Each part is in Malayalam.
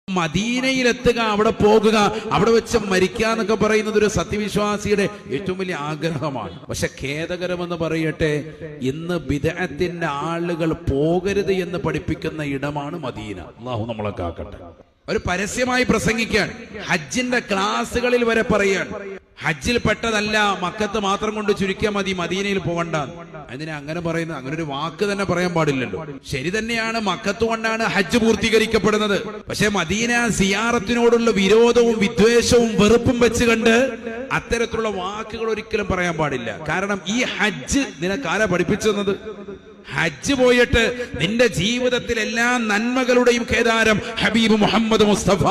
മദീനയിലെത്തുക, അവിടെ പോകുക, അവിടെ വെച്ച് മരിക്കുക എന്നൊക്കെ പറയുന്നത് ഒരു സത്യവിശ്വാസിയുടെ ഏറ്റവും വലിയ ആഗ്രഹമാണ്. പക്ഷെ ഖേദകരമെന്ന് പറയട്ടെ, ഇന്ന് ബിദ്അത്തിന്റെ ആളുകൾ പോകരുത് എന്ന് പഠിപ്പിക്കുന്ന ഇടമാണ് മദീന. അല്ലാഹു നമ്മളെ കാക്കട്ടെ. ഒരു പരസ്യമായി പ്രസംഗിക്കാൻ, ഹജ്ജിന്റെ ക്ലാസുകളിൽ വരെ പറയാൻ, ഹജ്ജിൽ പെട്ടതല്ല, മക്കത്ത് മാത്രം കൊണ്ട് ചുരുക്കിയാൽ മതി, മദീനയിൽ പോകണ്ട. അതിനെ അങ്ങനെ പറയുന്നത്, അങ്ങനെ ഒരു വാക്ക് തന്നെ പറയാൻ പാടില്ലല്ലോ. ശരി തന്നെയാണ്, മക്കത്ത് കൊണ്ടാണ് ഹജ്ജ് പൂർത്തീകരിക്കപ്പെടുന്നത്. പക്ഷെ മദീന സിയാറത്തിനോടുള്ള വിരോധവും വിദ്വേഷവും വെറുപ്പും വെച്ച് കണ്ട് അത്തരത്തിലുള്ള വാക്കുകൾ ഒരിക്കലും പറയാൻ പാടില്ല. കാരണം ഈ ഹജ്ജ് നിനക്കാരാ പഠിപ്പിച്ചത്? ഹജ്ജ് പോയിട്ട് നിന്റെ ജീവിതത്തിൽ എല്ലാ നന്മകളുടെയും കേദാരം ഹബീബ് മുഹമ്മദ് മുസ്തഫ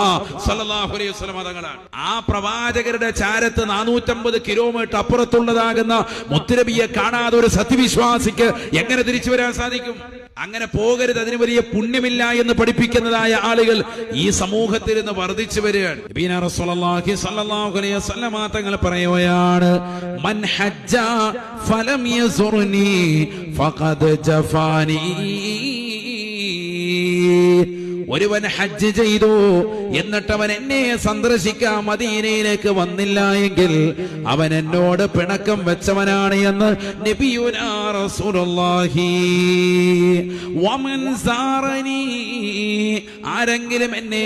സല്ലല്ലാഹു അലൈഹി വസല്ലം തങ്ങളാണ്. ആ പ്രവാചകരുടെ ചാരത്ത് 450 കിലോമീറ്റർ അപ്പുറത്തുള്ളതാകുന്ന മുത്തുനബിയെ കാണാതെ ഒരു സത്യവിശ്വാസിക്ക് എങ്ങനെ തിരിച്ചു വരാൻ സാധിക്കും? അങ്ങനെ പോകരുത്, അതിന് വലിയ പുണ്യമില്ല എന്ന് പഠിപ്പിക്കുന്നതായ ആളുകൾ ഈ സമൂഹത്തിൽ നിന്ന് വർദ്ധിച്ചു വരികയാണ്. നബിന റസൂലുള്ളാഹി സ്വല്ലല്ലാഹു അലൈഹി വസല്ലം തങ്ങൾ പറയുകയാണ്, മൻ ഹജ്ജ ഫലം യസുർനി ഫഖദ് ജഫാനി. ഒരുവൻ ഹജ്ജ് ചെയ്തു എന്നിട്ട് അവൻ എന്നെ സന്ദർശിക്കാൻ മദീനയിലേക്ക് വന്നില്ല എങ്കിൽ അവൻ എന്നോട് പിണക്കം വെച്ചവനാണ് എന്ന് നബിയുനാ റസൂലുള്ളാഹി. വമൻ സാറനി, ആരെങ്കിലും എന്നെ